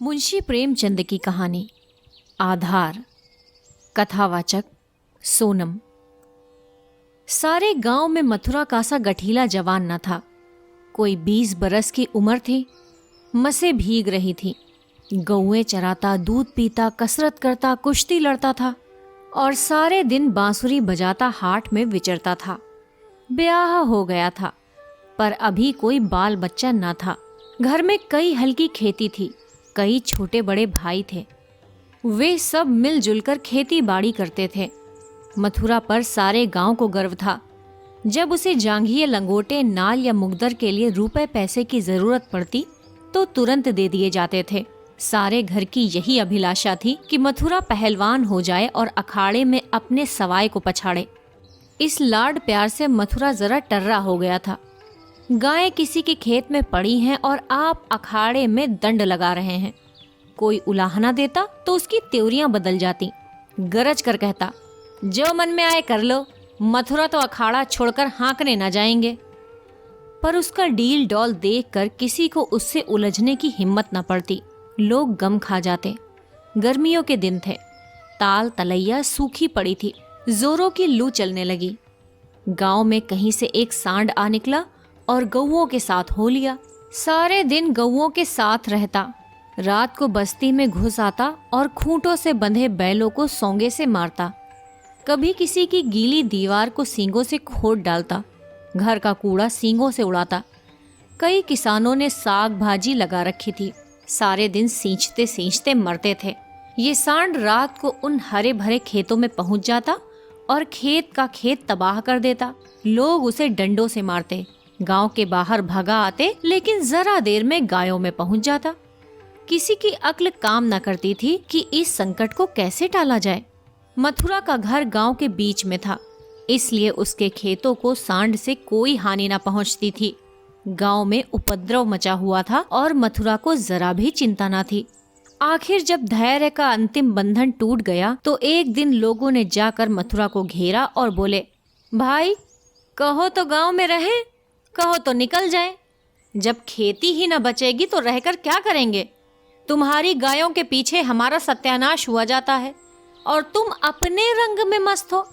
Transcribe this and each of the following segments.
मुंशी प्रेमचंद की कहानी। आधार। कथावाचक सोनम। सारे गांव में मथुरा का सा गठीला जवान न था। कोई 20 बरस की उम्र थी। मसें भीग रही थी। गौएं चराता, दूध पीता, कसरत करता, कुश्ती लड़ता था और सारे दिन बांसुरी बजाता हाट में विचरता था। ब्याह हो गया था पर अभी कोई बाल बच्चा न था। घर में कई हल्की खेती थी, कई छोटे बड़े भाई थे। वे सब मिलजुल कर खेती बाड़ी करते थे। मथुरा पर सारे गांव को गर्व था। जब उसे जांघिए, लंगोटे, नाल या मुकद्दर के लिए रुपए पैसे की जरूरत पड़ती तो तुरंत दे दिए जाते थे। सारे घर की यही अभिलाषा थी कि मथुरा पहलवान हो जाए और अखाड़े में अपने सवाई को पछाड़े। इस लाड प्यार से मथुरा जरा टर्रा हो गया था। गायें किसी के खेत में पड़ी हैं और आप अखाड़े में दंड लगा रहे हैं। कोई उलाहना देता तो उसकी त्योरियां बदल जाती। गरज कर कहता, जो मन में आए कर लो, मथुरा तो अखाड़ा छोड़कर हाँकने न जाएंगे। पर उसका डील डॉल देखकर किसी को उससे उलझने की हिम्मत न पड़ती। लोग गम खा जाते। गर्मियों के दिन थे। ताल तलैया सूखी पड़ी थी। जोरों की लू चलने लगी। गांव में कहीं से एक सांड आ निकला और गौओं के साथ हो लिया। सारे दिन गौओं के साथ रहता। रात को बस्ती में घुस आता और खूंटों से बंधे बैलों को सोंगे से मारता। कभी किसी की गीली दीवार को सींगों से खोद डालता। घर का कूड़ा सींगों से उड़ाता। कई किसानों ने साग भाजी लगा रखी थी। सारे दिन सींचते सींचते मरते थे। ये सांड रात को उन हरे भरे खेतों में पहुंच जाता और खेत का खेत तबाह कर देता। लोग उसे डंडों से मारते। गांव के बाहर भगा आते, लेकिन जरा देर में गायों में पहुंच जाता। किसी की अक्ल काम न करती थी कि इस संकट को कैसे टाला जाए। मथुरा का घर गांव के बीच में था, इसलिए उसके खेतों को सांड से कोई हानि न पहुंचती थी। गांव में उपद्रव मचा हुआ था और मथुरा को जरा भी चिंता न थी। आखिर जब धैर्य का अंतिम बंधन टूट गया तो एक दिन लोगों ने जाकर मथुरा को घेरा और बोले, भाई कहो तो गांव में रहें, कहो तो निकल जाएं। जब खेती ही न बचेगी तो रहकर क्या करेंगे? तुम्हारी गायों के पीछे हमारा सत्यानाश हुआ जाता है और तुम अपने रंग में मस्त हो।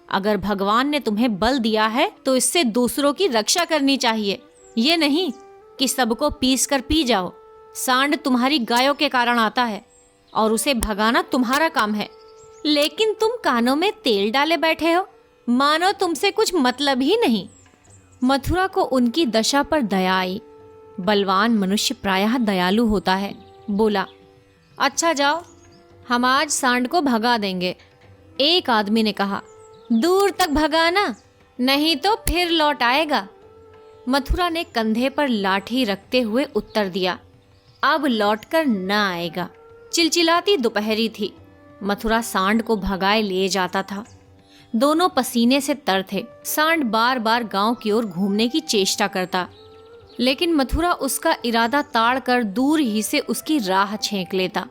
अगर भगवान ने तुम्हें बल दिया है तो इससे दूसरों की रक्षा करनी चाहिए, ये नहीं कि सबको पीस कर पी जाओ। सांड तुम्हारी गायों के कारण आता है और उसे भगाना तुम्हारा काम है, लेकिन तुम कानों में तेल डाले बैठे हो, मानो तुमसे कुछ मतलब ही नहीं। मथुरा को उनकी दशा पर दया आई। बलवान मनुष्य प्रायः दयालु होता है। बोला, अच्छा जाओ, हम आज सांड को भगा देंगे। एक आदमी ने कहा, दूर तक भगाना, नहीं तो फिर लौट आएगा। मथुरा ने कंधे पर लाठी रखते हुए उत्तर दिया, अब लौटकर न आएगा। चिलचिलाती दोपहरी थी। मथुरा सांड को भगाए ले जाता था। दोनों पसीने से तर थे। सांड बार बार गांव की ओर घूमने की चेष्टा करता, लेकिन मथुरा उसका इरादा ताड़ कर दूर ही से उसकी राह छेंक लेता।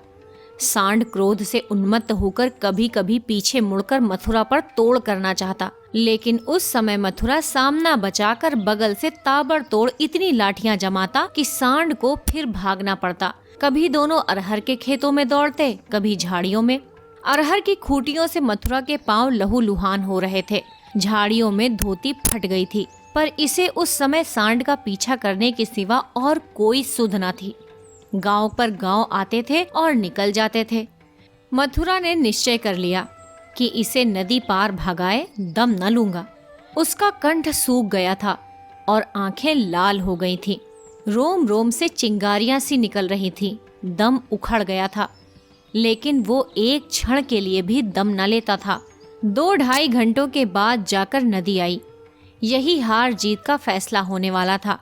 सांड क्रोध से उन्मत्त होकर कभी कभी पीछे मुड़कर मथुरा पर तोड़ करना चाहता, लेकिन उस समय मथुरा सामना बचाकर बगल से ताबड़तोड़ इतनी लाठियां जमाता कि सांड को फिर भागना पड़ता। कभी दोनों अरहर के खेतों में दौड़ते, कभी झाड़ियों में। अरहर की खूंटियों से मथुरा के पांव लहूलुहान हो रहे थे। झाड़ियों में धोती फट गई थी, पर इसे उस समय सांड का पीछा करने के सिवा और कोई सुध न थी। गांव पर गांव आते थे और निकल जाते थे। मथुरा ने निश्चय कर लिया कि इसे नदी पार भगाए दम न लूंगा। उसका कंठ सूख गया था और आंखें लाल हो गई थीं। रोम रोम से चिंगारियां सी निकल रही थीं। दम उखड़ गया था, लेकिन वो एक क्षण के लिए भी दम न लेता था। 2-2.5 घंटों के बाद जाकर नदी आई। यही हार जीत का फैसला होने वाला था।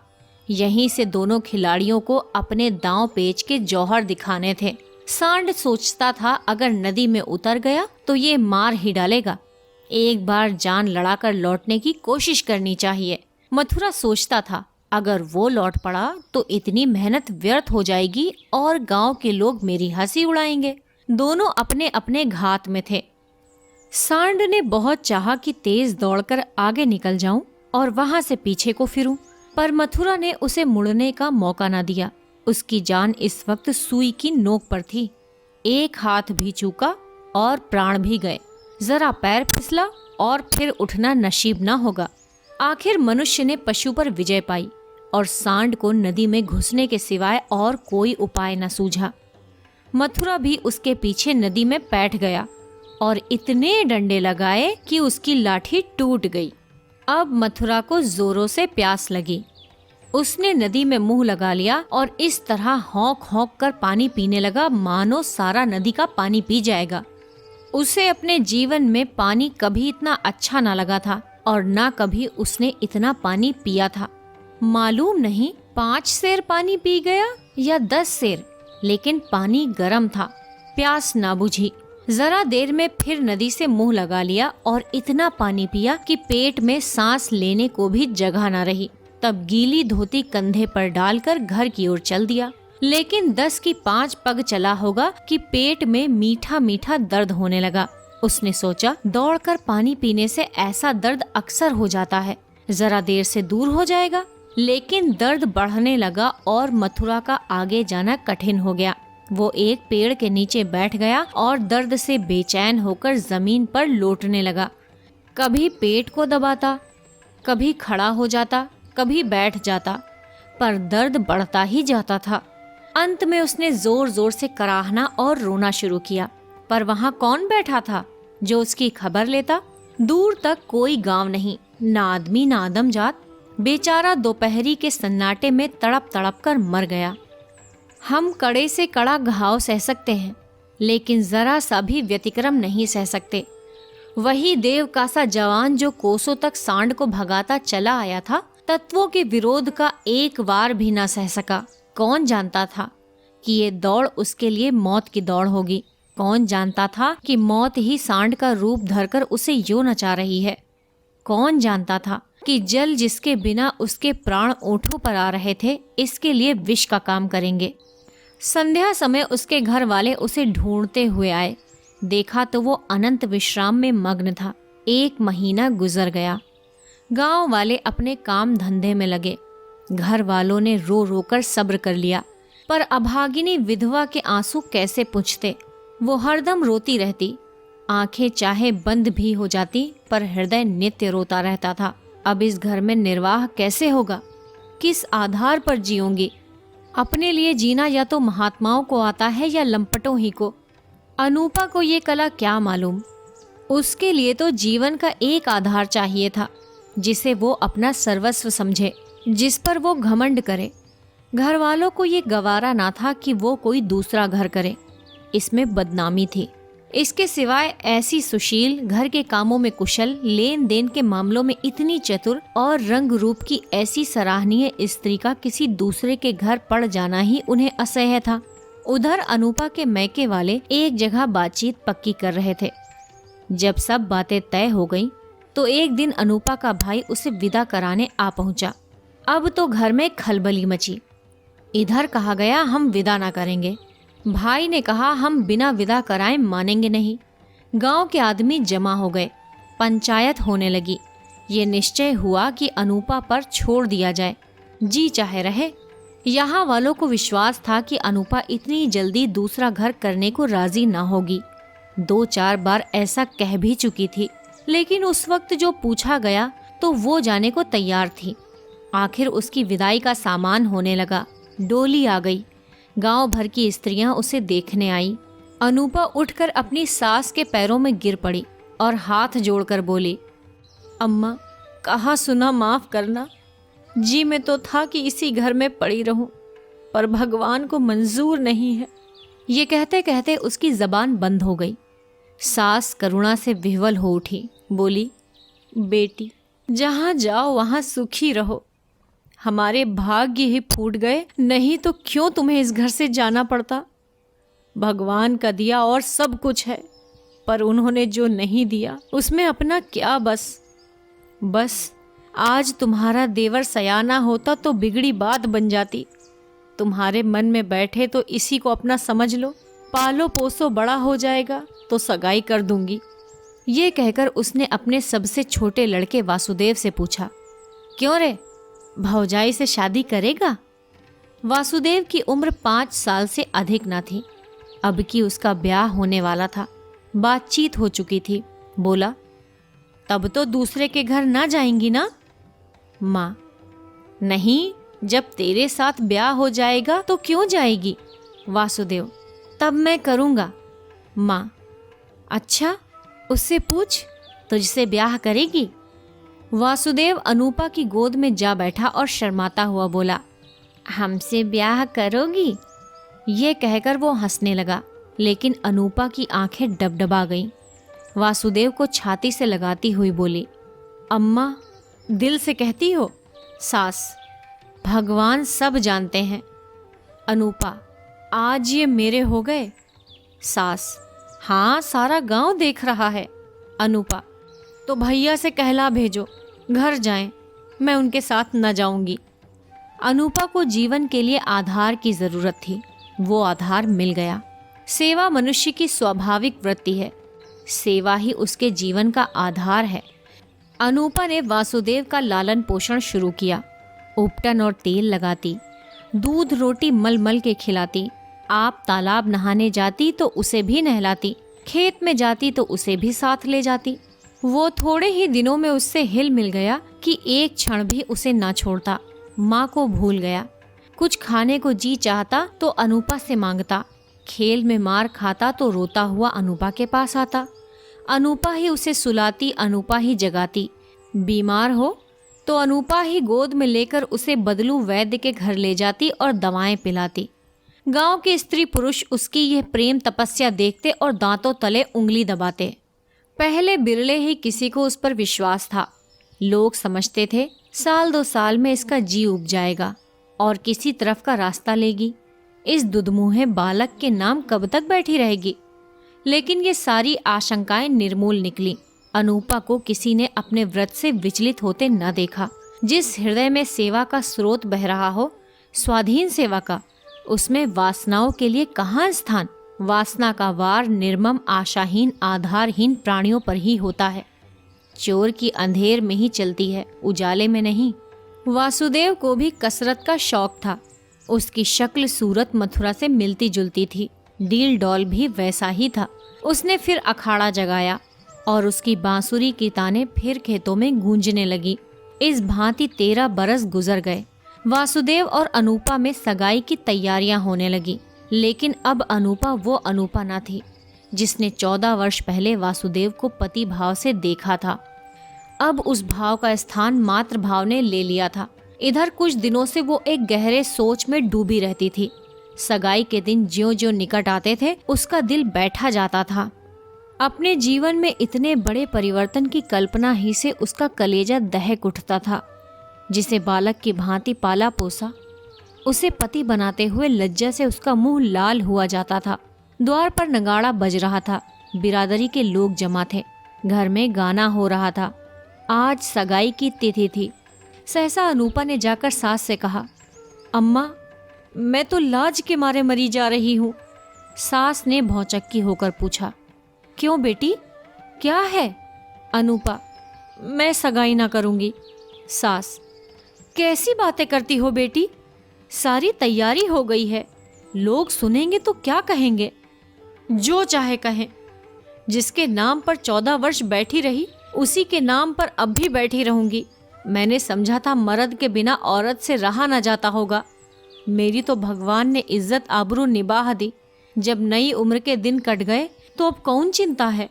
यहीं से दोनों खिलाड़ियों को अपने दांव पेच के जौहर दिखाने थे। सांड सोचता था, अगर नदी में उतर गया तो ये मार ही डालेगा। एक बार जान लड़ाकर लौटने की कोशिश करनी चाहिए। मथुरा सोचता था, अगर वो लौट पड़ा तो इतनी मेहनत व्यर्थ हो जाएगी और गांव के लोग मेरी हंसी उड़ाएंगे। दोनों अपने अपने घात में थे। सांड ने बहुत चाहा कि तेज दौड़कर आगे निकल जाऊं और वहां से पीछे को फिरूं, पर मथुरा ने उसे मुड़ने का मौका न दिया। उसकी जान इस वक्त सुई की नोक पर थी। एक हाथ भी चूका और प्राण भी गए। जरा पैर फिसला और फिर उठना नसीब ना होगा। आखिर मनुष्य ने पशु पर विजय पाई और सांड को नदी में घुसने के सिवाय और कोई उपाय न सूझा। मथुरा भी उसके पीछे नदी में बैठ गया और इतने डंडे लगाए कि उसकी लाठी टूट गई। अब मथुरा को जोरों से प्यास लगी। उसने नदी में मुंह लगा लिया और इस तरह हौंक हौंक कर पानी पीने लगा मानो सारा नदी का पानी पी जाएगा। उसे अपने जीवन में पानी कभी इतना अच्छा ना लगा था और ना कभी उसने इतना पानी पिया था। मालूम नहीं 5 सेर पानी पी गया या 10 सेर, लेकिन पानी गर्म था। प्यास ना बुझी। जरा देर में फिर नदी से मुंह लगा लिया और इतना पानी पिया कि पेट में सांस लेने को भी जगह ना रही। तब गीली धोती कंधे पर डालकर घर की ओर चल दिया। लेकिन 10 की 5 पग चला होगा कि पेट में मीठा मीठा दर्द होने लगा। उसने सोचा, दौड़कर पानी पीने से ऐसा दर्द अक्सर हो जाता है, जरा देर से दूर हो जाएगा। लेकिन दर्द बढ़ने लगा और मथुरा का आगे जाना कठिन हो गया। वो एक पेड़ के नीचे बैठ गया और दर्द से बेचैन होकर जमीन पर लोटने लगा। कभी पेट को दबाता, कभी खड़ा हो जाता, कभी बैठ जाता, पर दर्द बढ़ता ही जाता था। अंत में उसने जोर जोर से कराहना और रोना शुरू किया। पर वहाँ कौन बैठा था जो उसकी खबर लेता? दूर तक कोई गांव नहीं, ना आदमी ना आदमजात। बेचारा दोपहरी के सन्नाटे में तड़प तड़प कर मर गया। हम कड़े से कड़ा घाव सह सकते हैं, लेकिन जरा सा भी व्यतिक्रम नहीं सह सकते। वही देव का सा जवान जो कोसों तक सांड को भगाता चला आया था, तत्वों के विरोध का एक वार भी न सह सका। कौन जानता था कि ये दौड़ उसके लिए मौत की दौड़ होगी? कौन जानता था कि मौत ही सांड का रूप धरकर उसे यूं नचा रही है? कौन जानता था कि जल जिसके बिना उसके प्राण ओंठों पर आ रहे थे, इसके लिए विष का काम करेंगे? संध्या समय उसके घर वाले उसे ढूंढते हुए आए। देखा तो वो अनंत विश्राम में मग्न था। 1 महीना गुजर गया। गांव वाले अपने काम धंधे में लगे। घर वालों ने रो रो कर सब्र कर लिया, पर अभागिनी विधवा के आंसू कैसे पुंछते? वो हरदम रोती रहती। आंखें चाहे बंद भी हो जाती, पर हृदय नित्य रोता रहता था। अब इस घर में निर्वाह कैसे होगा? किस आधार पर जीऊंगी? अपने लिए जीना या तो महात्माओं को आता है या लंपटों ही को। अनूपा को ये कला क्या मालूम? उसके लिए तो जीवन का एक आधार चाहिए था, जिसे वो अपना सर्वस्व समझे, जिस पर वो घमंड करे। घर वालों को ये गवारा ना था कि वो कोई दूसरा घर करे, इसमें बदनामी थी। इसके सिवाय ऐसी सुशील, घर के कामों में कुशल, लेन देन के मामलों में इतनी चतुर और रंग रूप की ऐसी सराहनीय स्त्री का किसी दूसरे के घर पड़ जाना ही उन्हें असह्य था। उधर अनूपा के मैके वाले एक जगह बातचीत पक्की कर रहे थे। जब सब बातें तय हो गईं, तो एक दिन अनूपा का भाई उसे विदा कराने आ पहुंचा। अब तो घर में खलबली मची। इधर कहा गया हम विदा ना करेंगे। भाई ने कहा हम बिना विदा कराए मानेंगे नहीं। गांव के आदमी जमा हो गए। पंचायत होने लगी। ये निश्चय हुआ कि अनूपा पर छोड़ दिया जाए, जी चाहे रहे। यहाँ वालों को विश्वास था कि अनूपा इतनी जल्दी दूसरा घर करने को राजी ना होगी। 2-4 बार ऐसा कह भी चुकी थी, लेकिन उस वक्त जो पूछा गया तो वो जाने को तैयार थी। आखिर उसकी विदाई का सामान होने लगा। डोली आ गई। गांव भर की स्त्रियां उसे देखने आई। अनूपा उठकर अपनी सास के पैरों में गिर पड़ी और हाथ जोड़कर बोली, अम्मा, कहा सुना माफ करना। जी में तो था कि इसी घर में पड़ी रहूं, पर भगवान को मंजूर नहीं है। ये कहते कहते उसकी जबान बंद हो गई। सास करुणा से विह्वल हो उठी। बोली, बेटी, जहाँ जाओ वहाँ सुखी रहो। हमारे भाग्य ही फूट गए, नहीं तो क्यों तुम्हें इस घर से जाना पड़ता। भगवान का दिया और सब कुछ है, पर उन्होंने जो नहीं दिया उसमें अपना क्या बस आज तुम्हारा देवर सयाना होता तो बिगड़ी बात बन जाती। तुम्हारे मन में बैठे तो इसी को अपना समझ लो। पालो पोसो बड़ा हो जाएगा तो सगाई कर दूंगी। ये कहकर उसने अपने सबसे छोटे लड़के वासुदेव से पूछा, क्यों रे, भौजाई से शादी करेगा? वासुदेव की उम्र 5 साल से अधिक न थी। अब की उसका ब्याह होने वाला था। बातचीत हो चुकी थी। बोला, तब तो दूसरे के घर ना जाएंगी ना? माँ, नहीं, जब तेरे साथ ब्याह हो जाएगा तो क्यों जाएगी? वासुदेव, तब मैं करूँगा। माँ, अच्छा, उससे पूछ, तुझसे ब्याह करेगी? वासुदेव अनूपा की गोद में जा बैठा और शर्माता हुआ बोला, हमसे ब्याह करोगी? ये कहकर वो हंसने लगा, लेकिन अनूपा की आंखें डबडबा गईं। वासुदेव को छाती से लगाती हुई बोली, अम्मा, दिल से कहती हो? सास, भगवान सब जानते हैं। अनूपा, आज ये मेरे हो गए? सास, हाँ, सारा गांव देख रहा है। अनूपा, तो भैया से कहला भेजो, घर जाएं, मैं उनके साथ न जाऊंगी। अनूपा को जीवन के लिए आधार की जरूरत थी। वो आधार मिल गया। सेवा मनुष्य की स्वाभाविक वृत्ति है। सेवा ही उसके जीवन का आधार है। अनूपा ने वासुदेव का लालन पोषण शुरू किया। उपटन और तेल लगाती, दूध रोटी मल मल के खिलाती। आप तालाब नहाने जाती तो उसे भी नहलाती, खेत में जाती तो उसे भी साथ ले जाती। वो थोड़े ही दिनों में उससे हिल मिल गया कि एक क्षण भी उसे ना छोड़ता। माँ को भूल गया। कुछ खाने को जी चाहता तो अनूपा से मांगता। खेल में मार खाता तो रोता हुआ अनूपा के पास आता। अनूपा ही उसे सुलाती, अनूपा ही जगाती। बीमार हो तो अनूपा ही गोद में लेकर उसे बदलू वैद्य के घर ले जाती और दवाएं पिलाती। गांव के स्त्री पुरुष उसकी यह प्रेम तपस्या देखते और दांतों तले उंगली दबाते। पहले बिरले ही किसी को उस पर विश्वास था। लोग समझते थे 1-2 साल में इसका जी उब जाएगा और किसी तरफ का रास्ता लेगी। इस दुधमुहे बालक के नाम कब तक बैठी रहेगी? लेकिन ये सारी आशंकाएं निर्मूल निकली। अनूपा को किसी ने अपने व्रत से विचलित होते न देखा। जिस हृदय में सेवा का स्रोत बह रहा हो, स्वाधीन सेवा का, उसमें वासनाओं के लिए कहाँ स्थान? वासना का वार निर्मम, आशाहीन, आधारहीन प्राणियों पर ही होता है। चोर की अंधेर में ही चलती है, उजाले में नहीं। वासुदेव को भी कसरत का शौक था। उसकी शक्ल सूरत मथुरा से मिलती जुलती थी। डील डॉल भी वैसा ही था। उसने फिर अखाड़ा जगाया और उसकी बांसुरी की तानें फिर खेतों में गूंजने लगी। इस भांति 13 बरस गुजर गए। वासुदेव और अनूपा में सगाई की तैयारियां होने लगी। लेकिन अब अनूपा वो अनूपा न थी जिसने 14 वर्ष पहले वासुदेव को पति भाव से देखा था। अब उस भाव का स्थान मातृ भाव ने ले लिया था। इधर कुछ दिनों से वो एक गहरे सोच में डूबी रहती थी। सगाई के दिन ज्यों-ज्यों निकट आते थे, उसका दिल बैठा जाता था। अपने जीवन में इतने बड़े परिवर्तन की कल्पना ही से उसका कलेजा दहक उठता था। जिसे बालक की भांति पाला पोसा, उसे पति बनाते हुए लज्जा से उसका मुंह लाल हुआ जाता था। द्वार पर नगाड़ा बज रहा था। बिरादरी के लोग जमा थे। घर में गाना हो रहा था। आज सगाई की तिथि थी। सहसा अनूपा ने जाकर सास से कहा, अम्मा, मैं तो लाज के मारे मरी जा रही हूँ। सास ने भौचक्की होकर पूछा, क्यों बेटी, क्या है? अनूपा, मैं सगाई ना करूँगी। सास, कैसी बातें करती हो बेटी? सारी तैयारी हो गई है। लोग सुनेंगे तो क्या कहेंगे? जो चाहे कहें। जिसके नाम पर 14 वर्ष बैठी रही, उसी के नाम पर अब भी बैठी रहूंगी। मैंने समझा था मर्द के बिना औरत से रहा न जाता होगा। मेरी तो भगवान ने इज्जत आबरू निभाह दी। जब नई उम्र के दिन कट गए तो अब कौन चिंता है?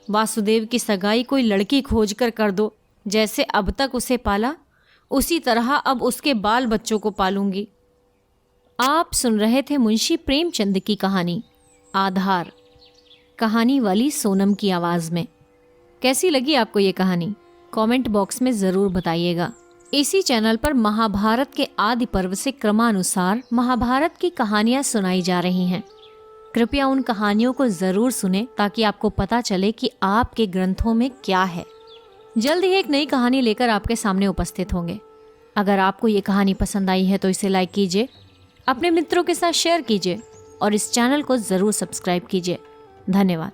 वासुदेव की सगाई कोई लड़की खोज कर दो। जैसे अब तक उसे पाला, उसी तरह अब उसके बाल बच्चों को पालूंगी। आप सुन रहे थे मुंशी प्रेमचंद की कहानी आधार, कहानी वाली सोनम की आवाज में। कैसी लगी आपको ये कहानी? कमेंट बॉक्स में जरूर बताइएगा। इसी चैनल पर महाभारत के आदि पर्व से क्रमानुसार महाभारत की कहानियां सुनाई जा रही हैं। कृपया उन कहानियों को जरूर सुने ताकि आपको पता चले कि आपके ग्रंथों में क्या है। जल्द ही एक नई कहानी लेकर आपके सामने उपस्थित होंगे। अगर आपको ये कहानी पसंद आई है तो इसे लाइक कीजिए, अपने मित्रों के साथ शेयर कीजिए और इस चैनल को जरूर सब्सक्राइब कीजिए। धन्यवाद।